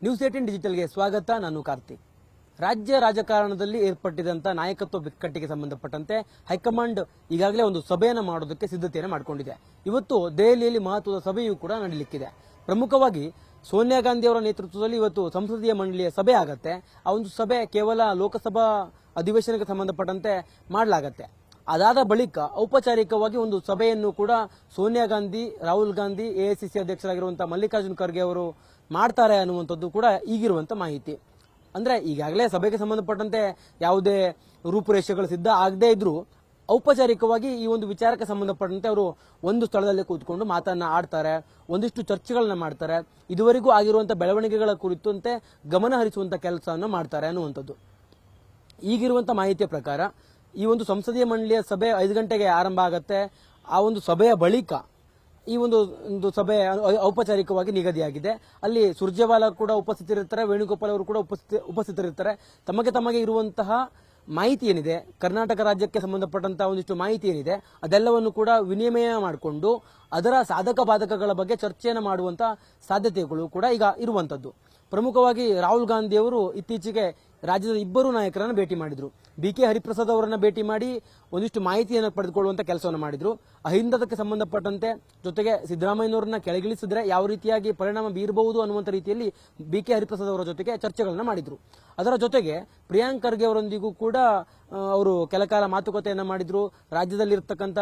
News18 ಡಿಜಿಟಲ್ಗೆ ಸ್ವಾಗತ. ನಾನು ಕಾರ್ತಿಕ್. ರಾಜ್ಯ ರಾಜಕಾರಣದಲ್ಲಿ ಏರ್ಪಟ್ಟಿದಂತ ನಾಯಕತ್ವ ಬಿಕ್ಕಟ್ಟಿಗೆ ಸಂಬಂಧಪಟ್ಟಂತೆ ಹೈಕಮಾಂಡ್ ಈಗಾಗಲೇ ಒಂದು ಸಭೆಯನ್ನು ಮಾಡೋದಕ್ಕೆ ಸಿದ್ಧತೆಯನ್ನು ಮಾಡಿಕೊಂಡಿದೆ. ಇವತ್ತು ದೆಹಲಿಯಲ್ಲಿ ಮಹತ್ವದ ಸಭೆಯೂ ಕೂಡ ನಡೆಯಲಿಕ್ಕಿದೆ. ಪ್ರಮುಖವಾಗಿ ಸೋನಿಯಾ ಗಾಂಧಿ ಅವರ ನೇತೃತ್ವದಲ್ಲಿ ಇವತ್ತು ಸಂಸದೀಯ ಮಂಡಳಿಯ ಸಭೆ ಆಗತ್ತೆ. ಆ ಒಂದು ಸಭೆ ಕೇವಲ ಲೋಕಸಭಾ ಅಧಿವೇಶನಕ್ಕೆ ಸಂಬಂಧಪಟ್ಟಂತೆ ಮಾಡಲಾಗತ್ತೆ. ಅದಾದ ಬಳಿಕ ಔಪಚಾರಿಕವಾಗಿ ಒಂದು ಸಭೆಯನ್ನು ಕೂಡ ಸೋನಿಯಾ ಗಾಂಧಿ, ರಾಹುಲ್ ಗಾಂಧಿ, ಎಐಸಿಸಿ ಅಧ್ಯಕ್ಷರಾಗಿರುವಂತಹ ಮಲ್ಲಿಕಾರ್ಜುನ್ ಖರ್ಗೆ ಅವರು ಮಾಡ್ತಾರೆ ಅನ್ನುವಂಥದ್ದು ಕೂಡ ಈಗಿರುವಂತ ಮಾಹಿತಿ. ಅಂದ್ರೆ ಈಗಾಗಲೇ ಸಭೆಗೆ ಸಂಬಂಧಪಟ್ಟಂತೆ ಯಾವುದೇ ರೂಪುರೇಷೆಗಳು ಸಿದ್ಧ ಆಗದೇ ಇದ್ರೂ ಔಪಚಾರಿಕವಾಗಿ ಈ ಒಂದು ವಿಚಾರಕ್ಕೆ ಸಂಬಂಧಪಟ್ಟಂತೆ ಅವರು ಒಂದು ಸ್ಥಳದಲ್ಲಿ ಕೂತ್ಕೊಂಡು ಮಾತನ್ನ ಆಡ್ತಾರೆ, ಒಂದಿಷ್ಟು ಚರ್ಚೆಗಳನ್ನ ಮಾಡ್ತಾರೆ, ಇದುವರೆಗೂ ಆಗಿರುವಂತಹ ಬೆಳವಣಿಗೆಗಳ ಕುರಿತಂತೆ ಗಮನ ಹರಿಸುವಂತ ಕೆಲಸವನ್ನು ಮಾಡ್ತಾರೆ ಅನ್ನುವಂಥದ್ದು. ಈಗಿರುವಂತಹ ಮಾಹಿತಿಯ ಪ್ರಕಾರ ಈ ಒಂದು ಸಂಸದೀಯ ಮಂಡಳಿಯ ಸಭೆ 5 ಗಂಟೆಗೆ ಆರಂಭ ಆಗತ್ತೆ. ಆ ಒಂದು ಸಭೆಯ ಬಳಿಕ ಈ ಒಂದು ಸಭೆ ಔಪಚಾರಿಕವಾಗಿ ನಿಗದಿಯಾಗಿದೆ. ಅಲ್ಲಿ ಸುರ್ಜೇವಾಲಾ ಕೂಡ ಉಪಸ್ಥಿತರಿರ್ತಾರೆ, ವೇಣುಗೋಪಾಲ್ ಅವರು ಕೂಡ ಉಪಸ್ಥಿತರಿರ್ತಾರೆ. ತಮಗೆ ಇರುವಂತಹ ಮಾಹಿತಿ ಏನಿದೆ, ಕರ್ನಾಟಕ ರಾಜ್ಯಕ್ಕೆ ಸಂಬಂಧಪಟ್ಟಂತಹ ಒಂದಿಷ್ಟು ಮಾಹಿತಿ ಏನಿದೆ ಅದೆಲ್ಲವನ್ನು ಕೂಡ ವಿನಿಮಯ ಮಾಡಿಕೊಂಡು ಅದರ ಸಾಧಕ ಬಾಧಕಗಳ ಬಗ್ಗೆ ಚರ್ಚೆಯನ್ನು ಮಾಡುವಂತಹ ಸಾಧ್ಯತೆಗಳು ಕೂಡ ಈಗ ಇರುವಂತದ್ದು. ಪ್ರಮುಖವಾಗಿ ರಾಹುಲ್ ಗಾಂಧಿ ಅವರು ಇತ್ತೀಚೆಗೆ ರಾಜ್ಯದ ಇಬ್ಬರು ನಾಯಕರನ್ನು ಭೇಟಿ ಮಾಡಿದ್ರು. BK ಹರಿಪ್ರಸಾದ್ ಅವರನ್ನ ಭೇಟಿ ಮಾಡಿ ಒಂದಿಷ್ಟು ಮಾಹಿತಿಯನ್ನು ಪಡೆದುಕೊಳ್ಳುವಂತ ಕೆಲಸವನ್ನು ಮಾಡಿದ್ರು. ಅಹಿಂದಕ್ಕೆ ಸಂಬಂಧಪಟ್ಟಂತೆ ಜೊತೆಗೆ ಸಿದ್ದರಾಮಯ್ಯನವರನ್ನ ಕೆಳಗಿಳಿಸಿದ್ರೆ ಯಾವ ರೀತಿಯಾಗಿ ಪರಿಣಾಮ ಬೀರಬಹುದು ಅನ್ನುವಂಥ ರೀತಿಯಲ್ಲಿ BK ಹರಿಪ್ರಸಾದ್ ಅವರ ಜೊತೆಗೆ ಚರ್ಚೆಗಳನ್ನ ಮಾಡಿದ್ರು. ಅದರ ಜೊತೆಗೆ ಪ್ರಿಯಾಂಕ್ ಖರ್ಗೆ ಅವರೊಂದಿಗೂ ಕೂಡ ಅವರು ಕೆಲಕಾಲ ಮಾತುಕತೆಯನ್ನ ಮಾಡಿದ್ರು. ರಾಜ್ಯದಲ್ಲಿರ್ತಕ್ಕಂಥ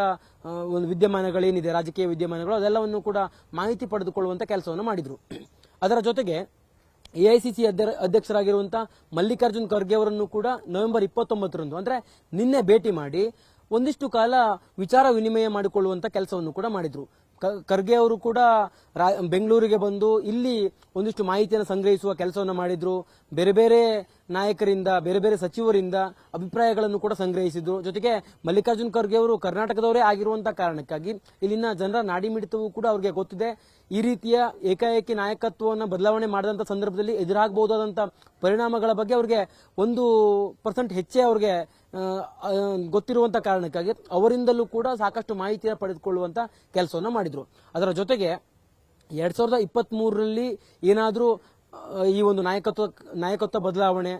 ಒಂದು ವಿದ್ಯಮಾನಗಳೇನಿದೆ, ರಾಜಕೀಯ ವಿದ್ಯಮಾನಗಳು, ಅದೆಲ್ಲವನ್ನು ಕೂಡ ಮಾಹಿತಿ ಪಡೆದುಕೊಳ್ಳುವಂತ ಕೆಲಸವನ್ನು ಮಾಡಿದ್ರು. ಅದರ ಜೊತೆಗೆ ಎಐಸಿಸಿ ಅಧ್ಯಕ್ಷರಾಗಿರುವಂತಹ ಮಲ್ಲಿಕಾರ್ಜುನ್ ಖರ್ಗೆ ಅವರನ್ನು ಕೂಡ ನವೆಂಬರ್ 29ರಂದು ಅಂದ್ರೆ ನಿನ್ನೆ ಭೇಟಿ ಮಾಡಿ ಒಂದಿಷ್ಟು ಕಾಲ ವಿಚಾರ ವಿನಿಮಯ ಮಾಡಿಕೊಳ್ಳುವಂತ ಕೆಲಸವನ್ನು ಕೂಡ ಮಾಡಿದ್ರು. ಖರ್ಗೆ ಅವರು ಕೂಡ ಬೆಂಗಳೂರಿಗೆ ಬಂದು ಇಲ್ಲಿ ಒಂದಿಷ್ಟು ಮಾಹಿತಿಯನ್ನು ಸಂಗ್ರಹಿಸುವ ಕೆಲಸವನ್ನು ಮಾಡಿದ್ರು. ಬೇರೆ ಬೇರೆ ನಾಯಕರಿಂದ, ಬೇರೆ ಬೇರೆ ಸಚಿವರಿಂದ ಅಭಿಪ್ರಾಯಗಳನ್ನು ಕೂಡ ಸಂಗ್ರಹಿಸಿದ್ರು. ಜೊತೆಗೆ ಮಲ್ಲಿಕಾರ್ಜುನ್ ಖರ್ಗೆ ಅವರು ಕರ್ನಾಟಕದವರೇ ಆಗಿರುವಂತಹ ಕಾರಣಕ್ಕಾಗಿ ಇಲ್ಲಿನ ಜನರ ನಾಡಿಮಿಡಿತವೂ ಕೂಡ ಅವ್ರಿಗೆ ಗೊತ್ತಿದೆ. ಈ ರೀತಿಯ ಏಕಾಏಕಿ ನಾಯಕತ್ವವನ್ನು ಬದಲಾವಣೆ ಮಾಡಿದಂತ ಸಂದರ್ಭದಲ್ಲಿ ಎದುರಾಗಬಹುದಾದಂತ ಪರಿಣಾಮಗಳ ಬಗ್ಗೆ ಅವ್ರಿಗೆ 1% ಹೆಚ್ಚೇ ಅವ್ರಿಗೆ ಗೊತ್ತಿರುವಂತ ಕಾರಣಕ್ಕಾಗಿ ಅವರಿಂದಲೂ ಕೂಡ ಸಾಕಷ್ಟು ಮಾಹಿತಿಯನ್ನು ಪಡೆದುಕೊಳ್ಳುವಂತ ಕೆಲಸವನ್ನು ಮಾಡಿದ್ರು. ಅದರ ಜೊತೆಗೆ 2023ರಲ್ಲಿ ಏನಾದರೂ ಈ ಒಂದು ನಾಯಕತ್ವ ಬದಲಾವಣೆ,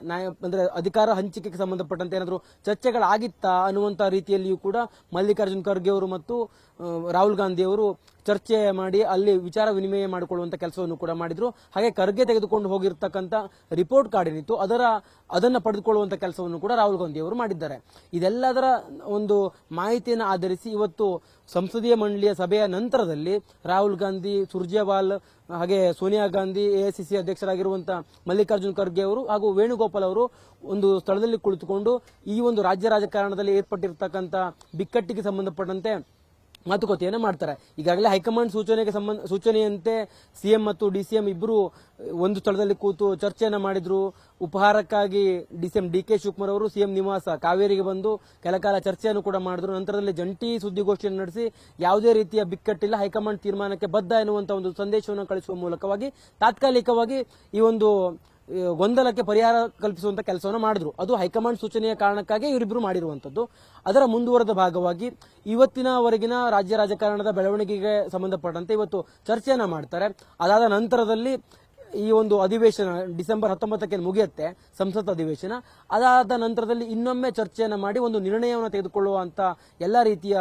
ಅಂದ್ರೆ ಅಧಿಕಾರ ಹಂಚಿಕೆಗೆ ಸಂಬಂಧಪಟ್ಟಂತೆ ಏನಾದರೂ ಚರ್ಚೆಗಳಾಗಿತ್ತಾ ಅನ್ನುವಂತ ರೀತಿಯಲ್ಲಿಯೂ ಕೂಡ ಮಲ್ಲಿಕಾರ್ಜುನ್ ಖರ್ಗೆ ಅವರು ಮತ್ತು ರಾಹುಲ್ ಗಾಂಧಿ ಅವರು ಚರ್ಚೆ ಮಾಡಿ ಅಲ್ಲಿ ವಿಚಾರ ವಿನಿಮಯ ಮಾಡಿಕೊಳ್ಳುವಂತ ಕೆಲಸವನ್ನು ಕೂಡ ಮಾಡಿದ್ರು. ಹಾಗೆ ಖರ್ಗೆ ತೆಗೆದುಕೊಂಡು ಹೋಗಿರ್ತಕ್ಕಂಥ ರಿಪೋರ್ಟ್ ಕಾರ್ಡ್ ಏನಿತ್ತು ಅದನ್ನ ಪಡೆದುಕೊಳ್ಳುವಂತ ಕೆಲಸವನ್ನು ಕೂಡ ರಾಹುಲ್ ಗಾಂಧಿ ಅವರು ಮಾಡಿದ್ದಾರೆ. ಇದೆಲ್ಲದರ ಒಂದು ಖಮಾಹಿತಿಯನ್ನು ಆಧರಿಸಿ ಇವತ್ತು ಸಂಸದೀಯ ಮಂಡಳಿಯ ಸಭೆಯ ನಂತರದಲ್ಲಿ ರಾಹುಲ್ ಗಾಂಧಿ, ಸುರ್ಜೇವಾಲ್, ಹಾಗೆ ಸೋನಿಯಾ ಗಾಂಧಿ, ಎಐಸಿಸಿ ಅಧ್ಯಕ್ಷರಾಗಿರುವಂತಹ ಮಲ್ಲಿಕಾರ್ಜುನ್ ಖರ್ಗೆ ಅವರು ಹಾಗೂ ವೇಣುಗೋಪಾಲ್ ಅವರು ಒಂದು ಸ್ಥಳದಲ್ಲಿ ಕುಳಿತುಕೊಂಡು ಈ ಒಂದು ರಾಜ್ಯ ರಾಜಕಾರಣದಲ್ಲಿ ಏರ್ಪಟ್ಟಿರ್ತಕ್ಕಂಥ ಬಿಕ್ಕಟ್ಟಿಗೆ ಸಂಬಂಧಪಟ್ಟಂತೆ ಮಾತುಕತೆಯನ್ನು ಮಾಡ್ತಾರೆ. ಈಗಾಗಲೇ ಹೈಕಮಾಂಡ್ ಸೂಚನೆಯಂತೆ ಸಿಎಂ ಮತ್ತು ಡಿಸಿಎಂ ಇಬ್ಬರು ಒಂದು ಸ್ಥಳದಲ್ಲಿ ಕೂತು ಚರ್ಚೆಯನ್ನ ಮಾಡಿದ್ರು. ಉಪಹಾರಕ್ಕಾಗಿ ಡಿಸಿಎಂ DK ಶಿವಕುಮಾರ್ ಅವರು ಸಿಎಂ ನಿವಾಸ ಕಾವೇರಿಗೆ ಬಂದು ಕೆಲಕಾಲ ಚರ್ಚೆಯನ್ನು ಕೂಡ ಮಾಡಿದ್ರು. ನಂತರದಲ್ಲಿ ಜಂಟಿ ಸುದ್ದಿಗೋಷ್ಠಿಯನ್ನು ನಡೆಸಿ ಯಾವುದೇ ರೀತಿಯ ಬಿಕ್ಕಟ್ಟಿಲ್ಲ, ಹೈಕಮಾಂಡ್ ತೀರ್ಮಾನಕ್ಕೆ ಬದ್ಧ ಎನ್ನುವಂತ ಒಂದು ಸಂದೇಶವನ್ನು ಕಳಿಸುವ ಮೂಲಕವಾಗಿ ತಾತ್ಕಾಲಿಕವಾಗಿ ಈ ಒಂದು ಗೊಂದಲಕ್ಕೆ ಪರಿಹಾರ ಕಲ್ಪಿಸುವಂತ ಕೆಲಸವನ್ನು ಮಾಡಿದ್ರು. ಅದು ಹೈಕಮಾಂಡ್ ಸೂಚನೆಯ ಕಾರಣಕ್ಕಾಗಿ ಇವರಿಬ್ಬರು ಮಾಡಿರುವಂತದ್ದು. ಅದರ ಮುಂದುವರೆದ ಭಾಗವಾಗಿ ಇವತ್ತಿನವರೆಗಿನ ರಾಜ್ಯ ರಾಜಕಾರಣದ ಬೆಳವಣಿಗೆಗೆ ಸಂಬಂಧಪಟ್ಟಂತೆ ಇವತ್ತು ಚರ್ಚೆಯನ್ನ ಮಾಡ್ತಾರೆ. ಅದಾದ ನಂತರದಲ್ಲಿ ಈ ಒಂದು ಅಧಿವೇಶನ ಡಿಸೆಂಬರ್ 19ಕ್ಕೆ ಮುಗಿಯುತ್ತೆ, ಸಂಸತ್ ಅಧಿವೇಶನ. ಅದಾದ ನಂತರದಲ್ಲಿ ಇನ್ನೊಮ್ಮೆ ಚರ್ಚೆಯನ್ನ ಮಾಡಿ ಒಂದು ನಿರ್ಣಯವನ್ನು ತೆಗೆದುಕೊಳ್ಳುವಂತ ಎಲ್ಲಾ ರೀತಿಯ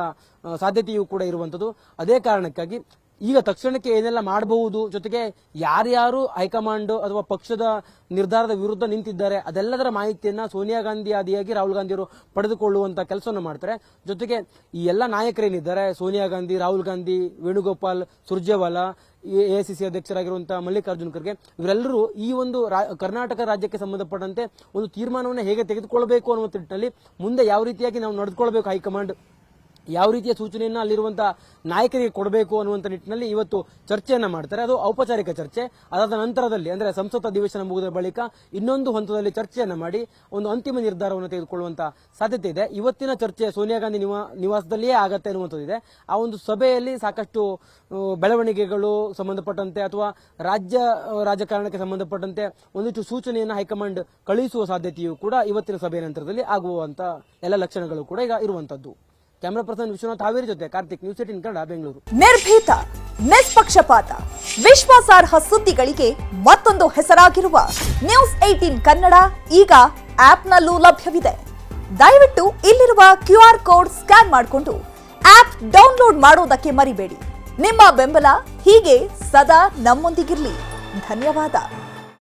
ಸಾಧ್ಯತೆಯೂ ಕೂಡ ಇರುವಂತದ್ದು. ಅದೇ ಕಾರಣಕ್ಕಾಗಿ ಈಗ ತಕ್ಷಣಕ್ಕೆ ಏನೆಲ್ಲ ಮಾಡಬಹುದು, ಜೊತೆಗೆ ಯಾರ್ಯಾರು ಹೈಕಮಾಂಡ್ ಅಥವಾ ಪಕ್ಷದ ನಿರ್ಧಾರದ ವಿರುದ್ಧ ನಿಂತಿದ್ದಾರೆ ಅದೆಲ್ಲದರ ಮಾಹಿತಿಯನ್ನ ಸೋನಿಯಾ ಗಾಂಧಿ ಆದಿಯಾಗಿ ರಾಹುಲ್ ಗಾಂಧಿ ಅವರು ಪಡೆದುಕೊಳ್ಳುವಂತ ಕೆಲಸವನ್ನು ಮಾಡ್ತಾರೆ. ಜೊತೆಗೆ ಈ ಎಲ್ಲ ನಾಯಕರೇನಿದ್ದಾರೆ, ಸೋನಿಯಾ ಗಾಂಧಿ, ರಾಹುಲ್ ಗಾಂಧಿ, ವೇಣುಗೋಪಾಲ್, ಸುರ್ಜೇವಾಲಾ, ಎಐಸಿಸಿ ಅಧ್ಯಕ್ಷರಾಗಿರುವಂತಹ ಮಲ್ಲಿಕಾರ್ಜುನ್ ಖರ್ಗೆ, ಇವರೆಲ್ಲರೂ ಈ ಒಂದು ಕರ್ನಾಟಕ ರಾಜ್ಯಕ್ಕೆ ಸಂಬಂಧಪಟ್ಟಂತೆ ಒಂದು ತೀರ್ಮಾನವನ್ನು ಹೇಗೆ ತೆಗೆದುಕೊಳ್ಳಬೇಕು ಅನ್ನುವ ನಿಟ್ಟಿನಲ್ಲಿ ಮುಂದೆ ಯಾವ ರೀತಿಯಾಗಿ ನಾವು ನಡೆದುಕೊಳ್ಬೇಕು, ಹೈಕಮಾಂಡ್ ಯಾವ ರೀತಿಯ ಸೂಚನೆಯನ್ನ ಅಲ್ಲಿರುವಂತಹ ನಾಯಕರಿಗೆ ಕೊಡಬೇಕು ಅನ್ನುವಂತ ನಿಟ್ಟಿನಲ್ಲಿ ಇವತ್ತು ಚರ್ಚೆಯನ್ನ ಮಾಡ್ತಾರೆ. ಅದು ಔಪಚಾರಿಕ ಚರ್ಚೆ. ಅದಾದ ನಂತರದಲ್ಲಿ ಅಂದ್ರೆ ಸಂಸತ್ ಅಧಿವೇಶನ ಮುಗಿದ ಬಳಿಕ ಇನ್ನೊಂದು ಹಂತದಲ್ಲಿ ಚರ್ಚೆಯನ್ನ ಮಾಡಿ ಒಂದು ಅಂತಿಮ ನಿರ್ಧಾರವನ್ನು ತೆಗೆದುಕೊಳ್ಳುವಂತ ಸಾಧ್ಯತೆ ಇದೆ. ಇವತ್ತಿನ ಚರ್ಚೆ ಸೋನಿಯಾ ಗಾಂಧಿ ನಿವಾಸದಲ್ಲಿಯೇ ಆಗತ್ತೆ ಅನ್ನುವಂಥದ್ದಿದೆ. ಆ ಒಂದು ಸಭೆಯಲ್ಲಿ ಸಾಕಷ್ಟು ಬೆಳವಣಿಗೆಗಳು ಸಂಬಂಧಪಟ್ಟಂತೆ ಅಥವಾ ರಾಜ್ಯ ರಾಜಕಾರಣಕ್ಕೆ ಸಂಬಂಧಪಟ್ಟಂತೆ ಒಂದಿಷ್ಟು ಸೂಚನೆಯನ್ನು ಹೈಕಮಾಂಡ್ ಕಳುಹಿಸುವ ಸಾಧ್ಯತೆಯೂ ಕೂಡ ಇವತ್ತಿನ ಸಭೆಯ ನಂತರದಲ್ಲಿ ಆಗುವಂತ ಎಲ್ಲ ಲಕ್ಷಣಗಳು ಕೂಡ ಈಗ ಇರುವಂತದ್ದು. ಕ್ಯಾಮರಾ ಪರ್ಸನ್ ವಿಶ್ವನಾಥ್ ಹಾವೇರಿ ಜೊತೆ ಕಾರ್ತಿಕ್, ನ್ಯೂಸ್ 18 ಕನ್ನಡ, ಬೆಂಗಳೂರು. ನಿರ್ಭೀತ, ನಿಷ್ಪಕ್ಷಪಾತ, ವಿಶ್ವಾಸಾರ್ಹ ಸುದ್ದಿಗಳಿಗೆ ಮತ್ತೊಂದು ಹೆಸರಾಗಿರುವ ನ್ಯೂಸ್ 18 ಕನ್ನಡ ಈಗ ಆಪ್ನಲ್ಲೂ ಲಭ್ಯವಿದೆ. ದಯವಿಟ್ಟು ಇಲ್ಲಿರುವ QR ಕೋಡ್ ಸ್ಕ್ಯಾನ್ ಮಾಡಿಕೊಂಡು ಆಪ್ ಡೌನ್ಲೋಡ್ ಮಾಡೋದಕ್ಕೆ ಮರಿಬೇಡಿ. ನಿಮ್ಮ ಬೆಂಬಲ ಹೀಗೆ ಸದಾ ನಮ್ಮೊಂದಿಗಿರಲಿ. ಧನ್ಯವಾದ.